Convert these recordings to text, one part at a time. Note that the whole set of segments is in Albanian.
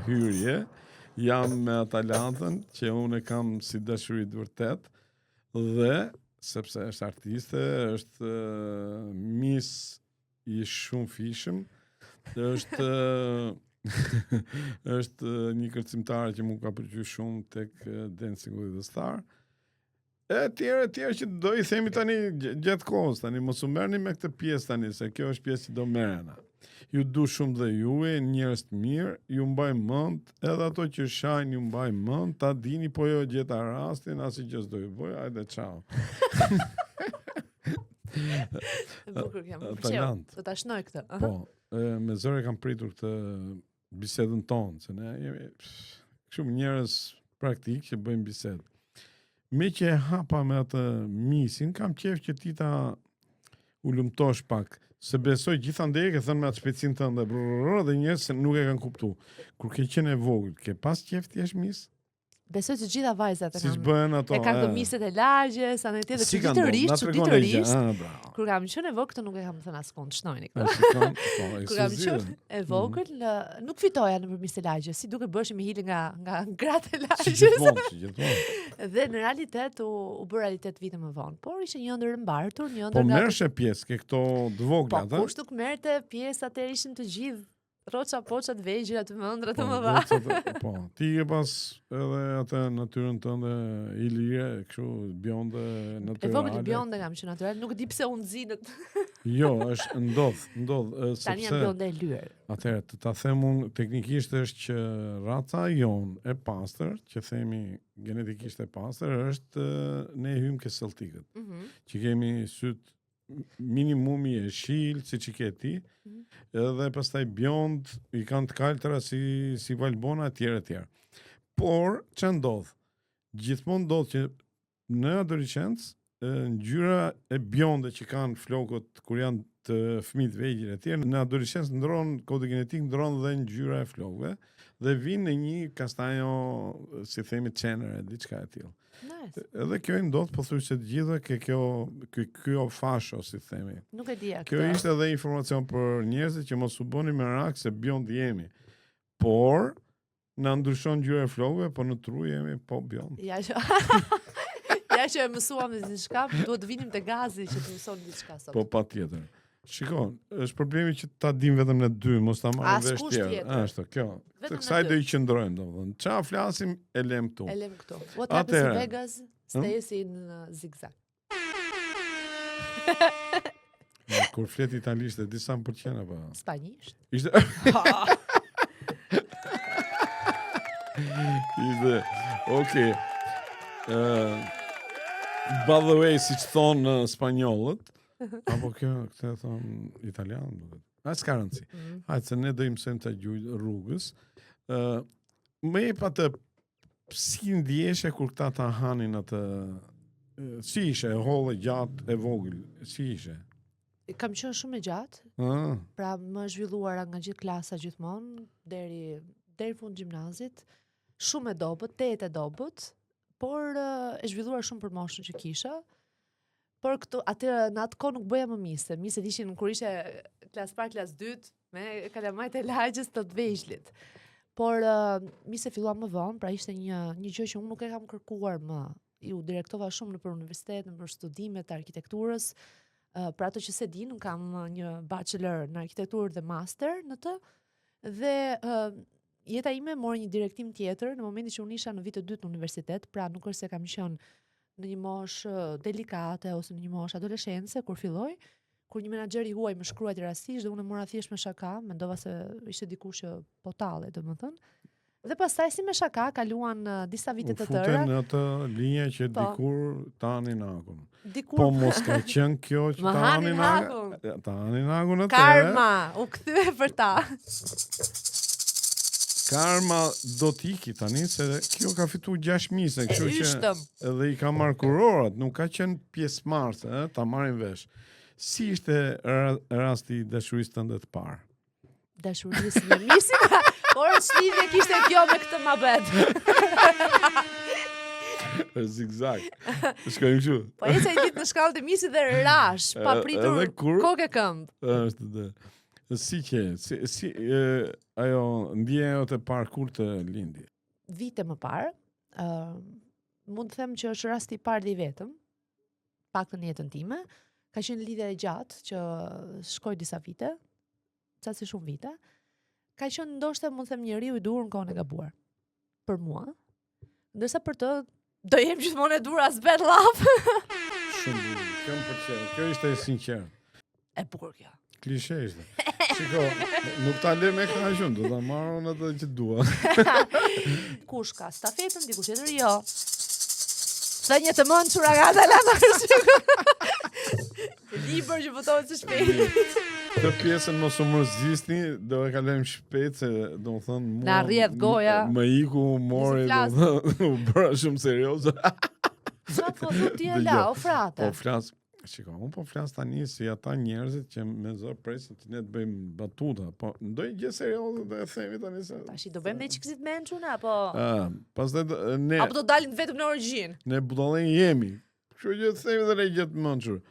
hyrje, jam me Atalantën që unë e kam si dashuri të vërtet dhe sepse është artiste, është Miss i shumë fishëm, është është një kërcimtare që mu ka pëlqyer shumë tek Dancing with the Star. E tjerë që do i themi tani gjatë kohës, tani mos u merrni me këtë pjesë tani, se kjo është pjesë që do merrena. Ju du shumë dhe juve, njerëz të mirë, ju mbaj mend, edhe ato që shajnë ju mbaj mend, ta dini po jo gjeta rastin, asi që s'do ju bëj, hajde ciao. Bukur jam. Do ta shnoj këtë. Po, me zëre kam pritur këtë bisedën tonë, se ne jemi shumë njerëz praktik që bëjmë bisedë. Me që e hapa me atë misin, kam qef që ti ta ulumtosh pak, se besoj gjithandej ke thënë me atë shpejtësinë tënde, dhe njerëz se nuk e kanë kuptuar. Kur ke qenë e vogël, ke pas qef ti jesh mis? Besoj të gjitha vajzat si bëhen ato. E kanë të miset e lagjes, anë tjetër çuditërisht. Kur kam qenë e vogël, këtë nuk e kam thënë askund, shnojni këtë. Kur kam qenë e vogël, nuk fitoja nëpër mis të lagjes, si duke bëshim me hile nga gratë e lagjes. Dhe në realitet u bë realitet vite më vonë, por ishte një ëndër mbartur, një ëndër. Po merrshe pjesë ke këto të vogla, ata? Po kush nuk merrte pjesë, atëherë ishin të gjithë roça poça të vegjël të mëndra të mëdha. Po, ti ke pas edhe atë natyrën tënde ilire, kështu bjonde natyrale. E vogël bjonde kam që natyrale, nuk e di pse u nxi në. Jo, është ndodh, sepse tani jam bjonde e lyer. Atëherë, të ta them unë teknikisht është që raca jon e pastër, që themi genetikisht e pastër, është ne hym ke celtikët. Që kemi syt minimumi e shil, si që ke ti, edhe pastaj bjond, i kanë të kaltëra si valbona, etj. Por, që ndodh? Gjithmonë ndodh që në adolescencë, ngjyra e bjonde që kanë flokët kur janë të fëmijë vegjël etj. Në adolescencë ndron kodi genetik, ndron dhe ngjyra e flokëve dhe vin në një kastanjo, si themi cenere, diçka e tillë. Nice. Edhe kjo i ndodh pothuajse të gjithë ke kjo fasho, si themi. Nuk e dija këtë. Kjo ishte edhe informacion për njerëzit që mos u bëni me rak se bjond jemi. Por na ndryshon ngjyra e flokëve, po në tru jemi po bjond. Ja që e mësuam diçka, duhet të vinim te gazi që të mësoni diçka sot. Po patjetër. Shikon, është problemi që ta dim vetëm në dy, mos ta marrim vesh tjerë. Ashtu, kjo. Se kësaj do i qëndrojmë, domethënë. Çfarë flasim, e lëm këtu. E lëm këtu. What happens in Vegas stays in zigzag. Kur flet italisht e disa më pëlqen apo? Spanjisht. Ishte okay. By the way, si që thonë spanjollët, apo këtë thonë italian, s'ka rëndësi. Hajtë se ne do i mësojmë të gjujë rrugës. Me e pa të si ndjeshe kur këta ta hanin atë, si ishe, hollë gjatë e vogël, si ishe? Kam qenë shumë e gjatë, pra më zhvilluara nga gjithë klasa gjithmonë, deri fund gjimnazit, shumë e dobët, 8 e dobët, por e zhvilluar shumë për moshën që kisha. Por në atë kohë nuk bëja më mise. Miset ishin kur ishe klas parë, klas 2, me kalamajt e lagjes të vegjlit. Por mise fillua më vonë, pra ishte një gjë që unë nuk e kam kërkuar më. Ju direktova shumë nëpër universitet, nëpër studimet të arkitekturës. Pra ato që se di, nuk kam një bachelor në arkitekturë dhe master në të. Dhe jeta ime mori një direktim tjetër në momentin që unë isha në vit të dytë në universitet, pra nuk është se kam qenë në një moshë delikate ose në një moshë adolescence kur filloj, kur një menaxher i huaj më shkruajti rastisht dhe unë e mora thjesht me shaka, mendova se ishte dikush që po talle, domethënë. Dhe pastaj si me shaka kaluan disa vite të tëra. Futen në atë linjë që dikur tanin akun. Po mos ka qenë kjo që tanin akun. Tanin akun atë. Karma, u kthye për ta. Karma do t'iki tani, se kjo ka fitu 6 mise, kështu që edhe i ka marrë kurorat, nuk ka qenë pjesëmarrëse, ta marrin vesh. Si ishte rasti dashurisë tënde të parë? Dashurisë me misin, por ç'lidhje kishte kjo me këtë mabet? Është zigzag. Shkojmë kështu. Po ecë ditë në shkallë të misit dhe rash, pa pritur kokë këmbë. Është dhe. Si ajo ndjeja jote parë kur të lindi? Vite më parë, mund të them që është rasti i parë dhe i vetëm, paktën në jetën time. Ka qenë lidhje e gjatë që shkoi disa vite, si shumë vite. Ka qenë ndoshta mund të them njeriu i duhur në kohën e gabuar. Për mua, ndërsa për të do jem gjithmonë e duhur as bad love. Shumë bukur. Kam pëlqyer. Kjo ishte e sinqertë. E bukur kjo. Klishe ishte. Shiko, nuk ta le me kaqën, do ta marrë unë atë që dua. Kush ka stafetën, dikush tjetër jo. Sa një të mençur agata lana. Libër që votohet së shpejti. Këtë pjesën mos u mërzisni, do e kalojmë shpejt se do të thonë mua. Na rrjedh goja. Më iku mori, u bëra shumë serioze. Sa po ti e la, o frate. Po flas. Shiko, unë po flas tani si ata njerëzit që me zor presin të ne të bëjmë batuta, po ndonjë gjë serioze do e themi tani se. Tash do bëjmë ne çikësit mençun apo? Pastaj ne. Apo do dalim vetëm në origjinë. Ne budallën jemi. Kështu që themi dhe ne gjë të mençur.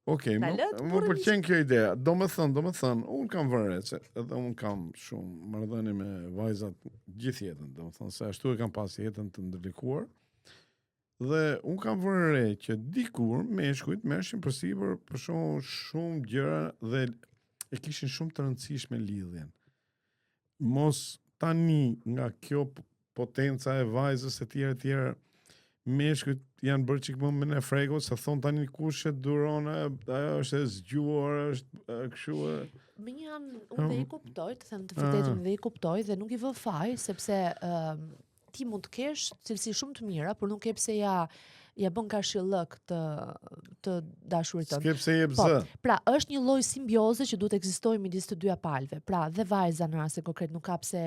Okej, më pëlqen kjo ide. Do më thënë, unë kam vënë se edhe unë kam shumë marrëdhënie me vajzat gjithë jetën, do të thonë se ashtu e kam pas jetën të ndërlikuar. Dhe unë kam vënë re që dikur meshkujt merrshin përsipër për shumë gjëra dhe e kishin shumë të rëndësishme lidhjen. Mos tani nga kjo potenca e vajzës e tjera meshkujt janë bërë çik më me frego se thon tani kush e duron, ajo është e zgjuar, është kështu. Më unë dhe i kuptoj, të them të vërtetën dhe i kuptoj dhe nuk i vë faj sepse ti mund të kesh cilësi shumë të mira, por nuk ke pse ja bën kashillëk të dashurit tënd. S'ke pse jep zë. Pra, është një lloj simbioze që duhet ekzistojë midis të dyja palëve. Pra, dhe vajza në rastin konkret nuk ka pse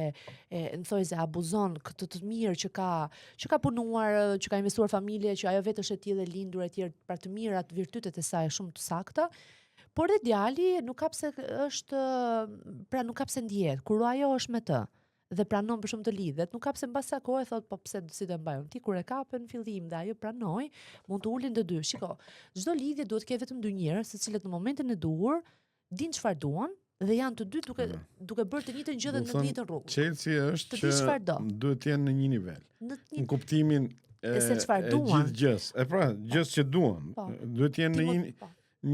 thoj se abuzon këtë të mirë që ka punuar, që ka investuar familje, që ajo vetë është e tillë e lindur e tjerë, pra të mirat, virtytet e saj shumë të sakta. Por dhe djali nuk ka pse nuk ka pse ndjehet kur ajo është me të. Dhe pranon për shumë të lidhet, nuk ka pse mbas sa kohë thot po pse si do mbajun. Ti kur e kapën në fillim dhe ajo pranoi, mund të ulin të dy. Shiko, çdo lidhje duhet të ketë vetëm dy njerëz, se cilët në momentin e duhur din çfarë duan dhe janë të dy duke bërë të njëjtën gjë dhe në të njëjtën rrugë. Çelësi është që duhet të jenë në një nivel. Në kuptimin e gjithë gjës. E pra, gjës që duan, duhet të jenë në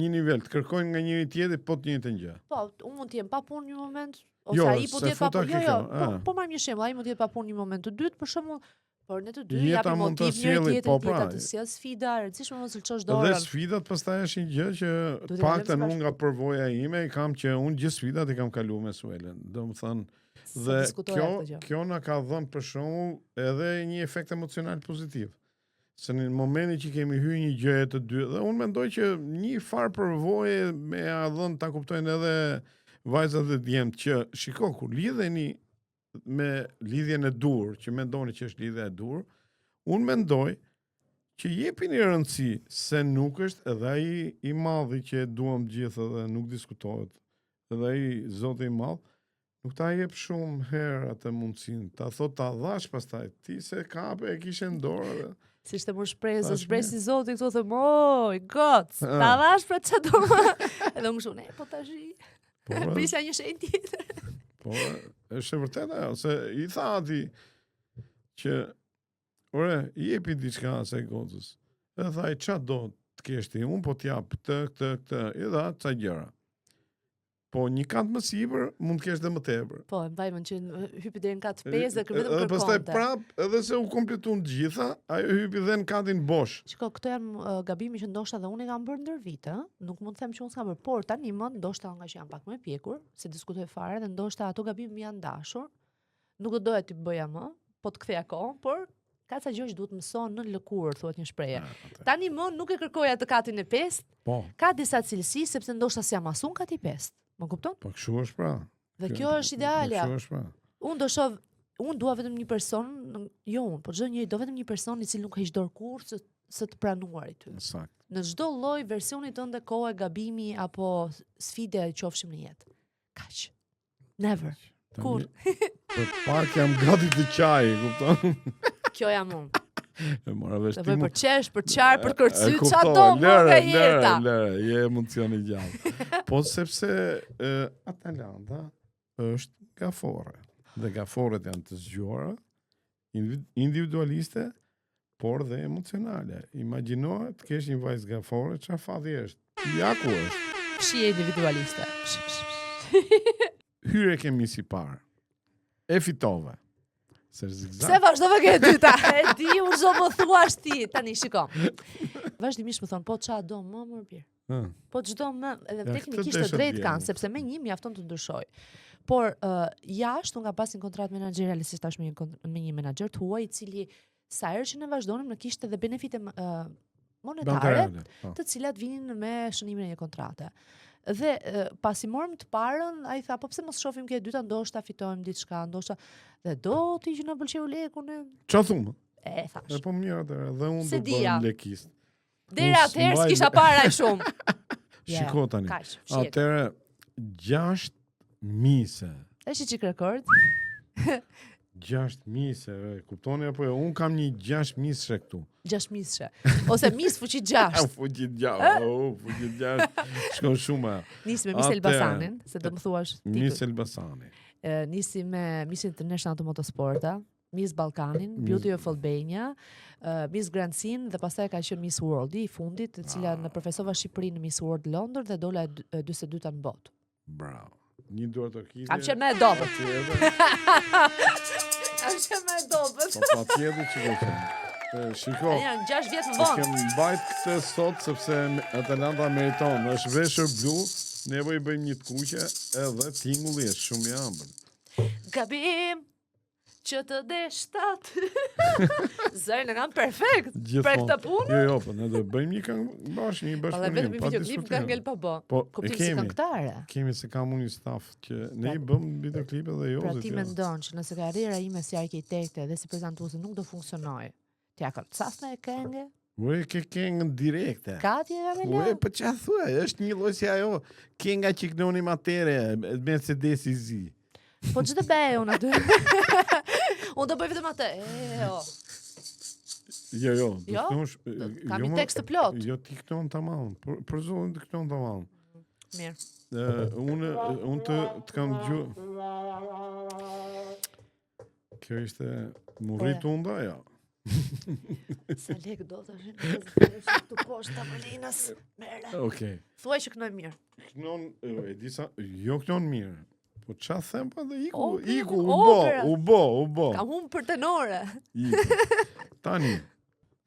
një nivel, të kërkojnë nga njëri tjetri po të njëjtën gjë. Po, unë mund të jem pa punë një moment. Ose ai po të jetë pa punë. Po marr një shembull, ai mund të jetë pa punë një moment të dytë, për shembull, por ne të dy japim motiv njëri tjetrit, jeta të sjell sfida, rëndësishme mos u çosh dorën. Dhe sfidat pastaj është një gjë që paktën unë nga përvoja ime kam që unë gjithë sfidat i kam kaluar me Suelen. Domethënë dhe kjo na ka dhënë për shembull edhe një efekt emocional pozitiv. Se në momentin që kemi hyrë një gjë të dy, dhe unë mendoj që një farë përvoje me a dhënë ta kuptojnë edhe vajzat dhe djemt që shiko kur lidheni me lidhjen e dur, që mendoni që është lidhja e dur, unë mendoj që jepini rëndësi se nuk është edhe ai i madhi që duam gjithë dhe nuk diskutohet, edhe ai zoti i madh, nuk ta jep shumë herë atë mundësinë, ta thot ta dhash pastaj, ti se kape e kishe në dorë. Si ishte më shpresi zoti këtu thë, "Oj, goc, ta dhash për çfarë do?" Edhe më shumë, po tash prisja një shenjë tjetër. Po, është vërtet ajo, se i tha ati që, ore, i jepi diçka asaj gocës. Edhe tha, çfarë do të kesh ti? Unë po t'jap këtë, i dha ca gjëra. Po një kat më sipër mund të kesh dhe më tepër. Po, mbajmë që hypi deri në kat 5 dhe vetëm kërkonte. Pastaj prap, edhe se u kompletuan të gjitha, ajo hypi dhe në katin bosh. Shiko, këto janë gabimi që ndoshta dhe unë i kam bërë ndër vite, nuk mund të them që unë s'kam bërë, por tani më ndoshta nga që jam pak më e pjekur, se diskutoj fare dhe ndoshta ato gabime janë dashur. Nuk do doja ti bëja më, po të ktheja kohën, por ka ca gjë që duhet mëson në lëkurë, thuhet një shprehje. Tani më nuk e kërkoja të katin e 5. Po. Ka disa cilësi sepse ndoshta s'jam asun kati 5. Më kupton? Po kështu është pra. Dhe kjo është idealja. Kështu është pra. Unë dua vetëm një person, jo unë, po çdo njeri do vetëm një person i cili nuk heq dorë kurrë së të pranuarit ty. Sakt. Në çdo lloj versioni tënde kohe gabimi apo sfide qofshim në jetë. Kaq. Never. Kur? Për pak jam gati të qaj, kupton? Kjo jam unë. E mora vesh Të bëj për qesh, për qarë, për kërcy, çfarë do më nga jeta. Lëre, je emocioni gjallë. Po sepse Atalanta është gafore. Dhe gaforet janë të zgjuara, individualiste, por dhe emocionale. Imagjino të kesh një vajzë gafore, çfarë fati është? Jaku është. Shije individualiste. Hyre kemi si parë. E fitove. Se vazhdove ke e dyta. E di, unë zdo më thuash ti. Tani, shiko. Vazhdimisht më thonë, po qa do më birë. Po çdo më, edhe teknikisht të drejt kanë, sepse me një mjafton të ndryshoj. Por jashtë unë ka pasin kontrat menaxheriale si tash me një menaxher të huaj, i cili sa herë që ne vazhdonim në kishte edhe benefite monetare, të cilat vinin me shënimin e një kontrate. Dhe pasi morëm të parën, ai tha, po pse mos shohim ke e dyta, ndoshta fitojmë diçka, ndoshta dhe do ti që na pëlqeu lekun. Çfarë thumë? E thash. Po mirë atëherë, dhe unë do të bëj lekist. Deri atëherë s'kisha para shumë. Shiko tani. Atëherë 6 mise. Është çik rekord. 6 mise, kuptoni apo jo? Un kam një 6 mishe këtu. 6 mishe. Ose mis fuqi 6. Fuqi 6. Fuqi 6. Shkon shumë. Nisi me Mis Elbasanin, se do më thuash ti. Mis Elbasani. Nisi me Miss International të Motosporta, Miss Ballkanin, Beauty of Albania, Miss Grand Sin dhe pastaj ka qenë Miss World i fundit, e cila në përfaqësova Shqipërinë në Miss World Londër dhe dola 42-ta në botë. Bravo. Një duart orkide. Kam qenë me e dobët. Kam qenë me e dobët. Po patjetër që do të. Shiko. Janë 6 vjet më vonë. Kem mbajt këtë sot sepse Atalanta meriton. Është veshur blu, ne i bëjmë një të kuqe edhe tingulli është shumë i ëmbël. Gabim që të deshtat. Zërin e kam perfekt për këtë punë. Jo, po ne do bëjmë një këngë bashkë, një bashkëpunim. Po vetëm videoklip ka ngel pa bë. Po kuptim si këngëtare. Kemi se kam unë staf që ne i bëm videoklipe dhe jo. Pra ti mendon që nëse karriera ime si arkitekte dhe si prezantuese nuk do funksionoj, ti ja ka çastën e këngë? Ue, ke këngën direkte. Ka ti e me Ue, po çfarë thua? Është një lloj si ajo kënga që knonim atere, Mercedes Z. Po ç'do bëj unë aty? Unë do bëj vetëm atë. Jo. Kam një tekst të plot. Jo, ti këton tamam. Për zonë të këton tamam. Mirë. Unë të kam dëgju. Kjo ishte murrit unda, ja. Sa lek do të rrinë të poshtë tavolinës. Merre. Okej. Thuaj që kënoj mirë. Kënon, e disa, jo kënon mirë. Po qa them pa dhe iku, u bo. Ka humë për tenore. Tani,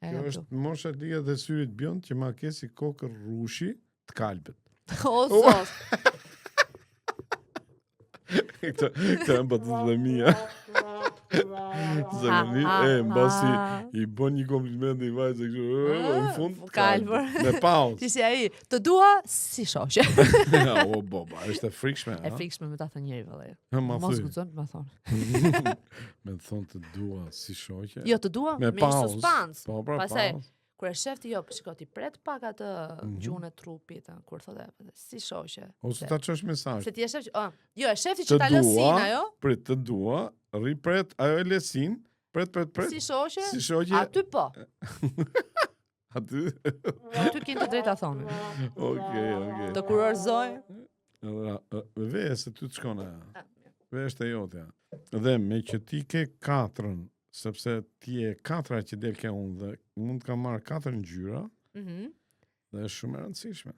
kjo është mosha liga dhe syrit bjond që ma ke si kokër rushi të kalbet. O, sos. Këtë e mba të dhe mija. Zemëni, mbasi i bon një kompliment i vajzë në fund kalbër. Me pauzë. Ti si ai, të dua si shoqe. O boba, është e frikshme. E frikshme me ta thënë njëri vëllai. Mos guxon të ma thonë. Me të thonë të dua si shoqe. Jo, të dua me suspans. Po, pra, pastaj kur e shef ti, jo, shiko ti pret pak atë gjuhën e trupit, kur thotë si shoqe. Ose ta çosh mesazh. Se ti e shef, jo, e shef ti që ta lësin ajo. Prit të dua, ripret ajo e lesin, pret. Si shoqe? Si shoqe. Aty po. Aty kin të drejta thonë. Okej. Të kurorëzoj. Ve se ty të shkon ajo. Ve është e jotja. Dhe me që ti ke 4-ën, sepse ti e 4 që del ke unë dhe mund të kam marrë 4 ngjyra. Dhe është shumë e rëndësishme.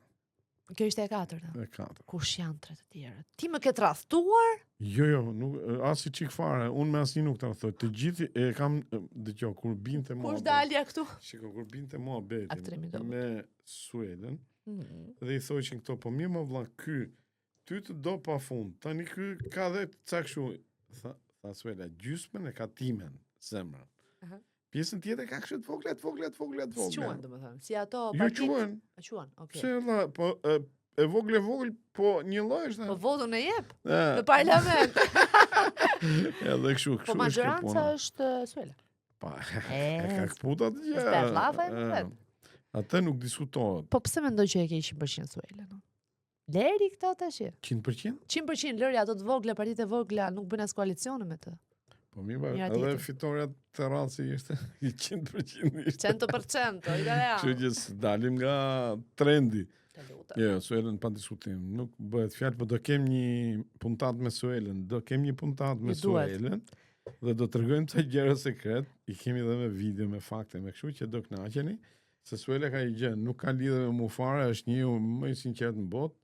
Kjo ishte e 4-ta. E 4. Kush janë 3 të tjerët? Ti më ke tradhtuar? Jo, nuk as si çik fare, unë me asnjë nuk tradhtoj. Të gjithë e kam dëgjoj kur binte mua. Kush dalja këtu? Shiko, kur binte mua beti me Suedën. Dhe i thoshin këto, po mirë më vlla, ty të do pafund. Tani ky ka dhe ca kështu. Tha Sueda, gjysmën e ka timen, zemrën. Pjesën tjetër ka kështu të vogla. Si quhen, domethënë, si ato partit. Jo quhen. Quhen, okay. Pse valla, po e vogël, po një lloj është. Po votën e jep në parlament. Edhe kështu. Po majoranca është Suela. Pa, e ka kputa të gjë. Është llafa e vet. Atë nuk diskutohet. Po pse mendoj që e ke 100% Suela, no? Leri këto tash. 100%? 100% lëri ato të vogla, partitë e vogla nuk bën as koalicione me të. Po mirë, edhe fitoria të raci ishte 100% ishte. 100%, ideal. Kështu që dalim nga trendi. Jo, Suelen pa diskutim. Nuk bëhet fjalë, po do kem një puntat me Suelen. Suelen dhe do t'rregojmë të gjëra sekret. I kemi edhe me video, me fakte, me kështu që do kënaqeni. Se Suela ka i gjë, nuk ka lidhje me mufare, është një më i sinqert në botë.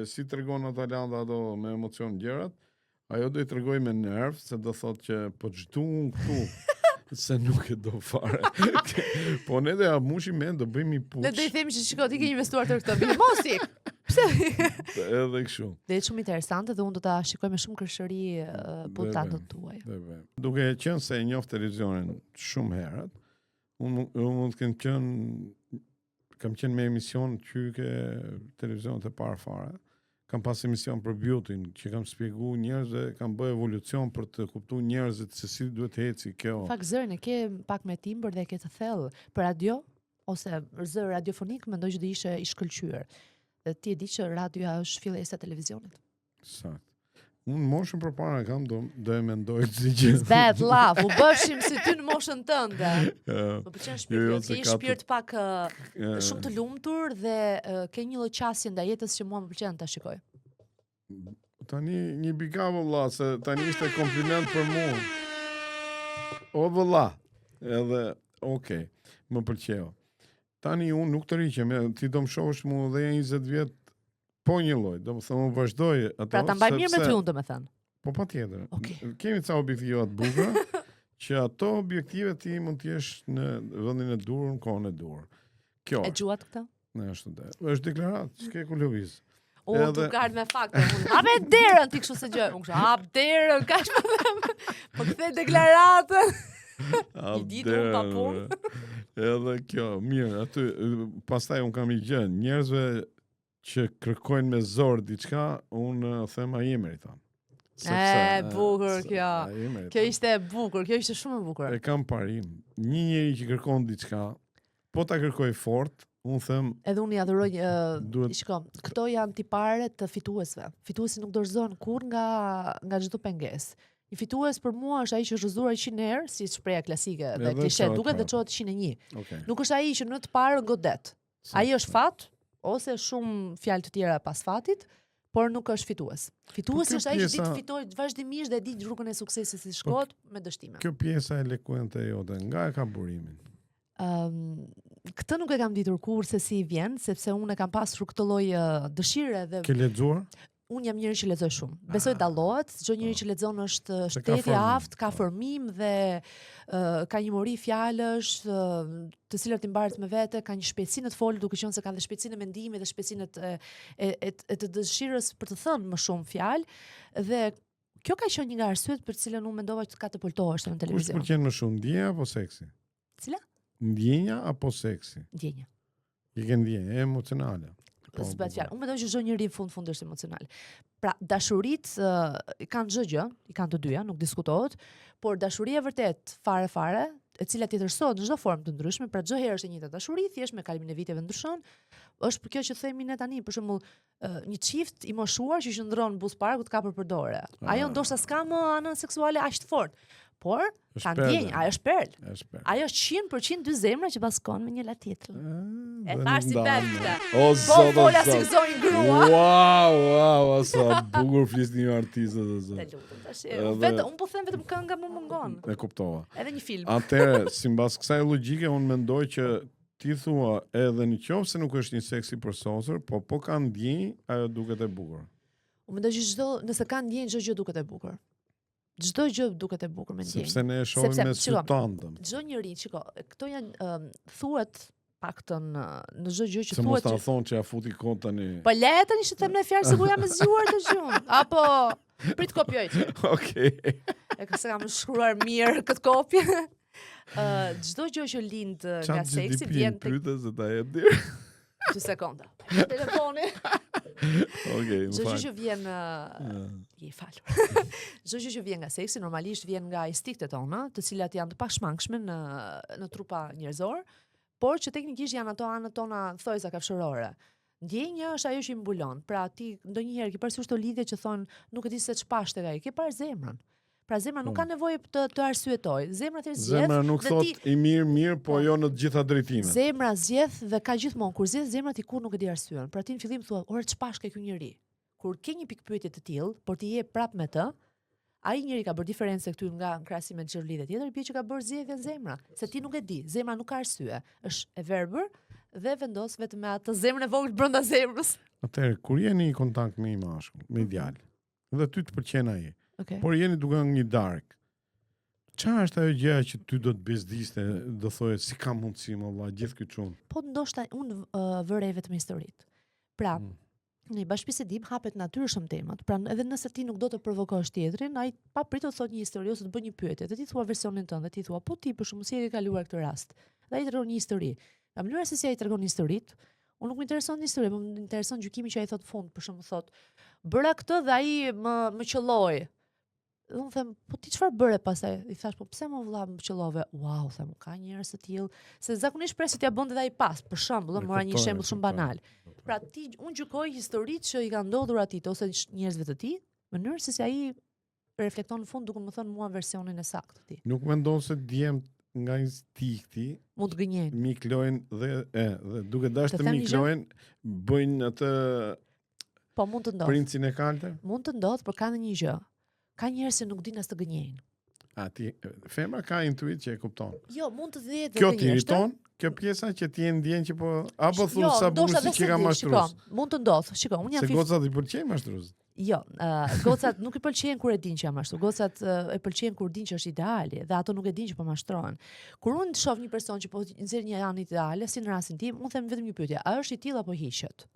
Si tregon Atalanta ato me emocion gjërat, ajo do i tregoj me nerv, se do thotë që po çtu këtu. Se nuk e do fare. Po ne dhe mushi mend do bëjmë i puç. Ne do i themi që shiko ti ke investuar të këtë film. Mos ik. Pse? Edhe kështu. Dhe është shumë interesante dhe unë do ta shikoj me shumë kërshëri puntatën tuaj. Duke qenë se e njoh televizionin shumë herët, unë mund të kam qenë me emision qyke televizionet e parë fare. Kam pas emision për beauty që kam shpjeguar njerëzve, kam bërë evolucion për të kuptuar njerëzit se si duhet të eci kjo. Fakt zërin e ke pak me timbër dhe ke të thellë për radio ose zë radiofonik, mendoj që do ishe i shkëlqyer. Dhe ti e di që radioja është fillesa e televizionit. Sakt. Unë moshën përpara kam do e mendoj si gjë. Bad love, u bëfshim si ty në moshën tënde. Më pëlqen shpirti, ke një shpirt pak shumë të lumtur dhe ke një lloj qasje ndaj jetës që mua më pëlqen ta shikoj. Tani një bigavo vëlla, se tani ishte kompliment për mua. O vëlla. Edhe okay, më pëlqeu. Tani unë nuk të riqem, ti do më shohësh mua dhe 20 vjet. Po një lloj, do më thënë, unë vazhdoj ato. Pra ta mbaj mirë me ty unë, do me thënë. Po patjetër. Okay. Kemi ca objektiva të bukura, që ato objektive ti mund të jesh në vendin e durr, në kohën e durr. Kjo. E gjuat këtë? Ne ashtu dhe. Është deklarat, s'ke ku lëviz. Unë të kart me fakte. Hape derën ti kështu se gjë. Unë kështu, hap derën, kaq më them. Po kthej deklaratën. I ditë unë pa punë. Edhe kjo, mirë, aty pastaj unë kam i gjë, njerëzve që kërkojnë me zor diçka, unë them ai meriton. Bukur kjo. Kjo ishte bukur, kjo ishte shumë e bukur. E kam parim. Një njeri që kërkon diçka, po ta kërkoj fort, unë them. Edhe unë i adhuroj, shiko, këto janë tipare të fituesve. Fituesi nuk dorëzon kur nga çdo pengesë. I fitues për mua është ai që është rrëzuar 100 herë, si shpreha klasike dhe klishe, duket dhe çohet 101. Okay. Nuk është ai që në të parë godet. Ai është fat ose shumë fjalë të tjera pas fatit, por nuk është fitues. Fituesi është ai që ditë fitojë vazhdimisht dhe ditë rrugën e suksesit si shkohet me dështime. Kjo pjesa e lekuente jote, nga e ka burimin? Këtë nuk e kam ditur kur se si vjen, sepse unë e kam pasur këtë lloj dëshire dhe ke lexuar? Unë jam njëri që lexoj shumë. Besoj dallohet, çdo njeri që lexon është shteti i aftë, ka formim dhe ka një mori fjalësh, të cilat i mbaret me vete, ka një shpejtësi në të folë, duke qenë se ka dhe shpejtësinë e mendimit dhe shpejtësinë e të dëshirës për të thënë më shumë fjalë dhe kjo ka qenë një nga arsyet për të cilën unë mendova që ka të pëlqohesh në televizion. Kush pëlqen më shumë, ndjenja apo seksi? Cila? Ndjenja apo seksi? Ndjenja. I ke ndjenja emocionale. S'bëhet fjalë. Unë mendoj që çdo njeri në fund është emocional. Pra, dashuritë kanë çdo gjë, i kanë të dyja, nuk diskutohet, por dashuria e vërtet fare, e cila tjetërsohet në çdo formë të ndryshme, pra çdo herë është e njëjta dashuri, thjesht me kalimin e viteve ndryshon, është për kjo që themi ne tani, për shembull, një çift i moshuar që qëndron në buzparkut ka për dore. Ajo ndoshta s'ka më anën seksuale aq të fortë, por ka ndjenjë, ajo është perl. Ajo është 100% dy zemra që bashkohen me njëra tjetrën. E thash si befte. Po fola si gëzojnë grua. Wow, sa bukur flisni ju artistët e zot. Të lutem tash. Vetë un po them vetëm kënga më mungon. E kuptova. Edhe një film. Atëherë, sipas kësaj logjike, un mendoj që ti thua edhe në qoftë se nuk është një seksi përsosur, po ka ndjenjë, ajo duket e bukur. Un mendoj që nëse ka ndjenjë, çdo gjë duket e bukur. Çdo gjë duket e bukur me ndjenjë. Sepse ne e shohim me sy tanë. Çdo njeri, shiko, këto janë thuhet paktën në çdo gjë që thuhet. Se mos ta thonë që ja futi kot tani. Po le tani që them në fjalë sikur jam e zgjuar të gjun. Apo prit kopjoj. Okej. E ka kam shkruar mirë këtë kopje. Çdo gjë që lind nga seksi vjen tek pyetës se ta jep dir. 2 sekonda. Telefoni. Okej, çdo gjë që vjen je falur. Çdo gjë që vjen nga seksi normalisht vjen nga instiktet tona, të cilat janë të pashmangshme në trupa njerëzor, por që teknikisht janë ato anët tona thojza kafshërore. Ndjenja është ajo që i mbulon. Pra ti ndonjëherë ke parasysh to lidhje që thon nuk e di se ç'pash tek ai, ke parë zemrën. Pra zemra nuk ka nevojë të arsyetoj. Zemra thjesht zgjedh. Zemra nuk thot i mirë, po jo në të gjitha drejtimet. Zemra zgjedh dhe ka gjithmonë kur zgjedh zemra ti kur nuk e di arsyen. Pra ti në fillim thua, "Ore ç'pash ke ky njeri?" Kur ke një pikë pyetje të tillë, por ti je prap me të, ai njeri ka bërë diferencë këtu nga krahasim me çdo lidhje tjetër, bie që ka bërë zgjedhjen zemra, se ti nuk e di. Zemra nuk ka arsye. Është e verbër dhe vendos vetëm me atë zemrën e vogël brenda zemrës. Atëherë, kur jeni në kontakt me një mashkull, me djalë, dhe ty të pëlqen ai, Okay. por jeni duke në një darkë, çfarë është ajo gjëja që ty do të bezdiste, do thoje si ka mundësi më valla gjithë ky çun? Po ndoshta unë vërej vetëm historitë. Pra, në bashkëbisedim hapet natyrshëm temat. Pra, edhe nëse ti nuk do të provokosh tjetrin, ai papritur të thotë një histori ose të bëjë një pyetje, dhe ti thua versionin tënd, dhe ti thua, po ti për shkak si e ke kaluar këtë rast. Dhe ai tregon një histori. Në mënyrë se si ai tregon historitë, unë nuk më intereson një histori, më intereson gjykimi që ai thot fund, për shembull thot, bëra këtë dhe ai më qelloi. Dhe unë them, po ti çfarë bëre pastaj? I thash, po pse më vëlla më qellove? Wow, them, ka njerëz të tillë, se zakonisht presit t'ia bënte edhe ai pas, për shembull, mora një shembull shumë banal. Pra unë gjykoj historitë që i kanë ndodhur atit ose njerëzve të tij, në mënyrë se si ai reflekton në fund duke më thënë mua versionin e saktë të tij. Nuk mendon se djemt nga instinkti mund të gënjejnë. Miklojnë dhe duke dashur të miklojnë, bëjnë atë po mund të ndodh. Princin e kaltër? Mund të ndodh, por ka një gjë. Ka njerëz që nuk dinë as të gënjejnë. A ti femra ka intuit që e kupton. Jo, mund të jetë kjo ti irriton? Kjo pjesa që ti e ndjen që po apo thu sa bursi që ka mashtrues. Mund të ndodh. Shiko, unë jam se gocat i pëlqejnë mashtrues. Jo, gocat nuk i pëlqejnë kur e dinë që janë mashtruar. Gocat e pëlqejnë kur dinë që është ideali dhe ato nuk e dinë që po mashtrohen. Kur unë shoh një person që po nxjerr një anë ideale, si në rastin tim, unë them vetëm një pyetje, a është i tillë apo hiqet?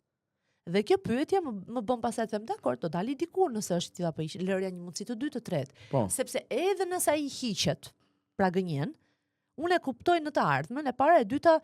Dhe kjo pyetje më bën pastaj të them, dakor, do dali dikur nëse është i tillë apo hiqet, lërja një mundësi të dytë të tretë. Po. Sepse edhe nëse ai hiqet, pra gënjen, unë e kuptoj në të ardhmen, e para e dyta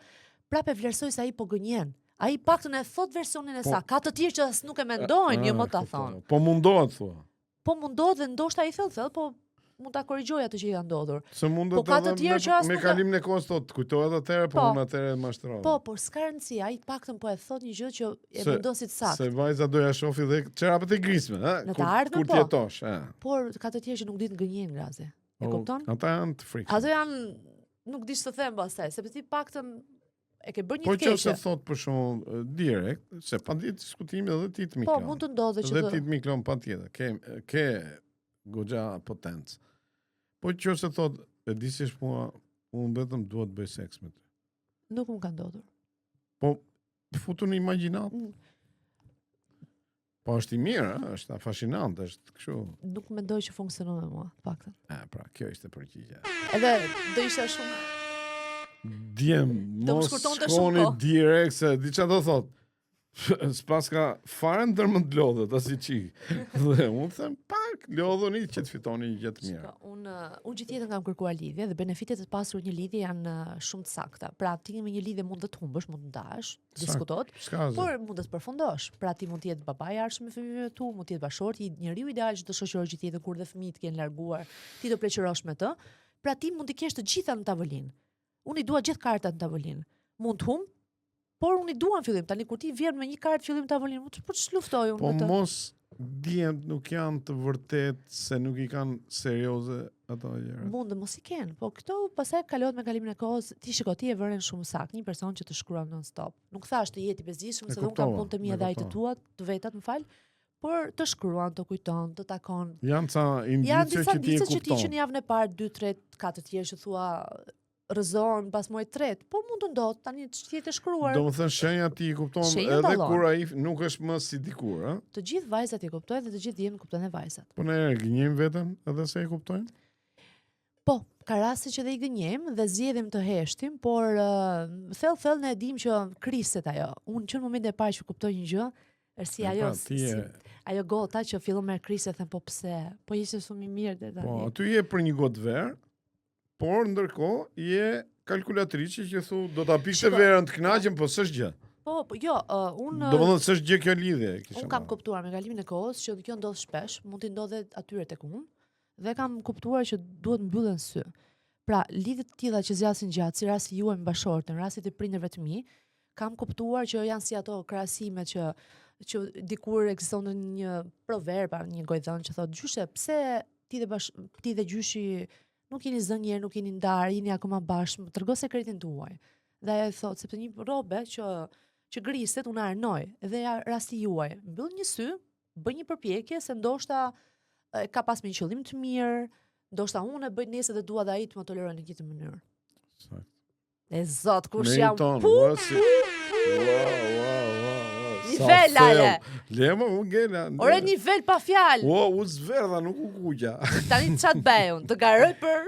prapë vlerësoj se ai po gënjen. Ai paktën e thot versionin e sa, ka të tjerë që as nuk e mendojnë, jo më ta thonë. Po mundohet thua. Po mundohet dhe ndoshta ai thellë, po mund ta korrigjoj atë që i ka ndodhur. Se mundet me kalimin e kohës thot, kujtohet atëherë, po unë atëherë mashtrova. Po, por s'ka rëndësi, ai paktën po e thot një gjë që e mendon si të saktë. Se vajza doja shofi dhe çerapet e grisme, ha? Kur ti jetosh, ha. Por ka të tjerë që nuk dinë gënjejnë grazi. E kupton? Ata janë të frikshëm. Ato janë nuk di ç'të them pastaj, sepse ti paktën e ke bërë një keqe. Po që se thot për shkakun direkt, se pa ditë diskutimi edhe ti të miklon. Po mund të ndodhë që dhe ti të miklon patjetër. Ke goxha potencë. Po që se thot, e di si mua, unë vetëm dua të bëj seks me ty. Nuk më ka ndodhur. Po futu në imagjinat. Po është i mirë, është fascinant, është kështu. Nuk mendoj që funksionon me mua, paktën. Pra, kjo ishte përgjigja. Edhe do ishte shumë Djem, mos shkoni direkt se di çfarë do thot. S'pas ka fare ndërmend lodhët, as i qi. Dhe unë them, pak, lodhuni që të fitoni një gjë të mirë. Unë gjithjetën kam kërkuar lidhje dhe benefitet e pasur një lidhje janë shumë të sakta. Pra ti me një lidhje mund të të humbësh, mund të ndash, diskutohet, por mund të përfundosh. Pra ti mund të jetë baba i arshëm me fëmijët tu, mund të jetë bashorti, njeriu ideal që të shoqërosh gjithjetën kur dhe fëmijët kanë larguar, ti do pleqërosh me të. Pra ti mund të kesh të gjitha në tavolinë. Unë i dua gjithë kartat në tavolinë. Mund të humb, por unë i dua në fillim. Tani kur ti vjen me një kartë fillim tavolinë, po ç'luftoj unë me të? Po mos djem nuk janë të vërtet se nuk i kanë serioze ato gjëra. Mund të mos i kenë, po këto pastaj kalohet me kalimin e kohës. Ti shiko, ti e vëren shumë saktë, një person që të shkruan non stop. Nuk thash të jeti bezdishëm se unë kam punë të mia dhe ai të tua, të vetat, më fal, por të shkruan, të kujton, të takon. Janë ca indicie që ti e kupton. Janë disa që ti që në javën e parë 2, 3, 4 tjerë që thua rëzon pas muajit tret, po mund të ndodh tani ç'tjetë shkruar. Domethënë shenja ti i kupton edhe kur ai nuk është më si dikur, ëh? Të gjithë vajzat i kuptojnë dhe të gjithë djemt kuptojnë vajzat. Po ne gënjejmë veten edhe se e kuptojnë? Po, ka raste që dhe i gënjejmë dhe zgjedhim të heshtim, por thellë ne e dim që kriset ajo. Unë që në momentin e parë që kuptoj një gjë, është si ajo ajo gota që fillon me krisë, them po pse? Po ishte shumë i mirë deri tani. Po, aty je për një gotë verë, por ndërkohë je kalkulatriçe që thu do ta pikë verën të kënaqem, po s'është gjë. Po, jo, unë domethënë s'është gjë kjo lidhje. Unë kam kuptuar me kalimin e kohës që kjo ndodh shpesh, mund të ndodhe atyre tek unë, dhe kam kuptuar që duhet mbyllen sy. Pra, lidhjet të tilla që zgjasin gjatë, si rasti juaj me bashortën, rastit e prindërve të mi, kam kuptuar që janë si ato krahasimet që dikur ekziston një proverb, një gojdhën që thotë gjyshe, pse ti ti dhe gjyshi nuk jeni zënë njerë, nuk jeni ndarë, jeni akoma bashkë, tërgo sekretin tuaj. Dhe ajo thotë, sepse një robe që griset, unë arnoj, dhe rasti juaj, mbyll një sy, bëj një përpjekje, se ndoshta ka pas me një qëllim të mirë, ndoshta unë e bëj nesër dhe dua dhe ai të më tolerojë në këtë mënyrë. E zot, kush jam? Wow. Nivel, Ale. Lema, u gela. Ore, nivel pa fjalë. U zverdha, nuk u kuqja. Tani çat bëj unë, të garoj për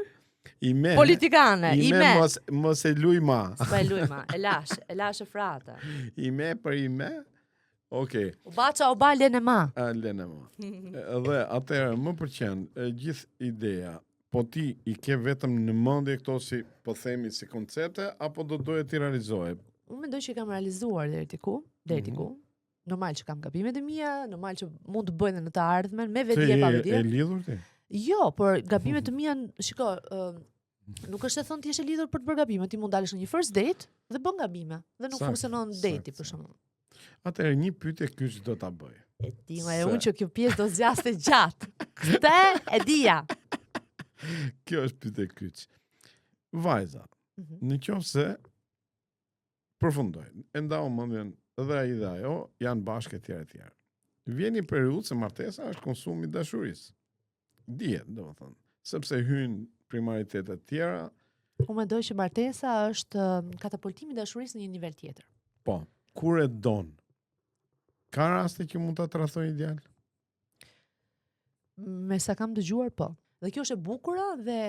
Ime. Politikane, ime. Mos e luj ma. S'pa e luj ma, e lash e frata. Ime për ime. Okej. U baqa o ba lene ma. Lene ma. Dhe atëherë më pëlqen gjithë ideja. Po ti i ke vetëm në mendje këto si po themi si koncepte apo do doje ti realizoje? Unë mendoj që i kam realizuar deri ku. Normal që kam gabimet e mia, normal që mund të bëjnë në të ardhmen me vetdije pa vetdije. E lidhur ti? Jo, por gabimet e mia, shiko, nuk është e thënë ti je e lidhur për të bërë gabime, ti mund dalësh në një first date dhe bën gabime dhe nuk funksionon date për shkakun. Atëherë një pyetje kyç do ta bëj. E di, ma e unë që kjo pjesë do zgjaste gjatë. Këtë e dija. Kjo është pyetje kyç. Vajza, në qoftë se përfundojnë, e ndau mendjen dhe ai dhe ajo janë bashkë etj. Vjen një periudhë se martesa është konsum i dashurisë. Dihet, domethënë, sepse hyn primaritetet tjera. Unë mendoj që martesa është katapultimi i dashurisë në një nivel tjetër. Po, kur e don. Ka raste që mund ta tradhoj ideal? Me sa kam dëgjuar, po. Dhe kjo është e bukura dhe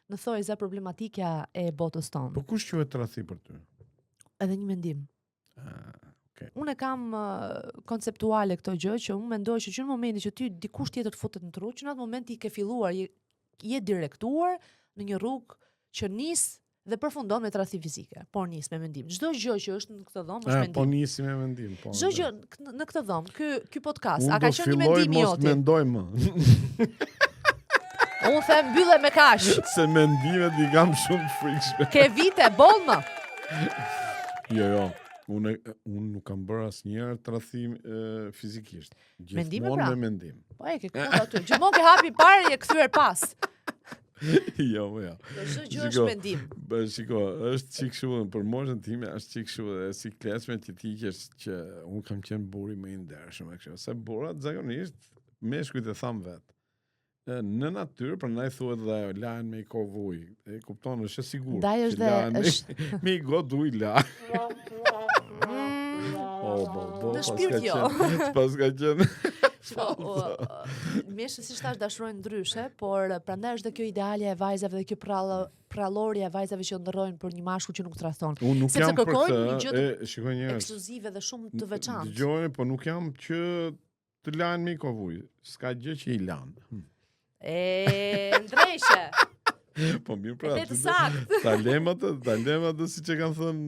në thojza problematika e botës tonë. Po kush quhet tradhti për ty? Edhe një mendim. Okay. Unë e kam konceptuale këto gjë që unë mendoj që në momentin që ty dikush tjetër të futet në tru, që në atë moment i ke filluar, je direktuar në një rrugë që nis dhe përfundon me tradhti fizike, por nis me mendim. Çdo gjë që është në këtë dhomë është mendim. Po nisi me mendim, po. Çdo gjë në këtë dhomë, ky podcast, a ka qenë një mendim i joti? Unë do filloj mos mendoj më. Unë them mbyllë me kaq. Se mendimet i kam shumë frikshme. Ke vite boll më. Jo. Unë nuk kam bërë asnjëherë tradhtim fizikisht. Gjithmonë me mendim. Po e ke këtu aty. Gjithmonë ke hapi parë e kthyer pas. Jo. Çdo gjë është mendim. Shiko, është çik kështu për moshën time, është çik kështu si klasme që ti qesh që unë kam qenë burri më i ndershëm e kështu. Se burrat zakonisht meshkujt e tham vet. Në natyrë, prandaj thuhet dhe lahen me i kovë ujë. E kupton, është e sigurt. Ndaj është dhe me i god ujë la. Në shpirt jo. Pas ka qenë. Meshë si thash dashurojnë ndryshe, por prandaj është dhe kjo idealja e vajzave dhe kjo prallorja e vajzave që ndërrojnë për një mashkull që nuk tradhton. Unë nuk jam për këtë, shikoj njerëz ekskluzive dhe shumë të veçantë. Dëgjoni, po nuk jam që të lahen me i kovë ujë. S'ka gjë që i lanë. Ndreshe. Po mirë pra. Talemat si që kanë thënë.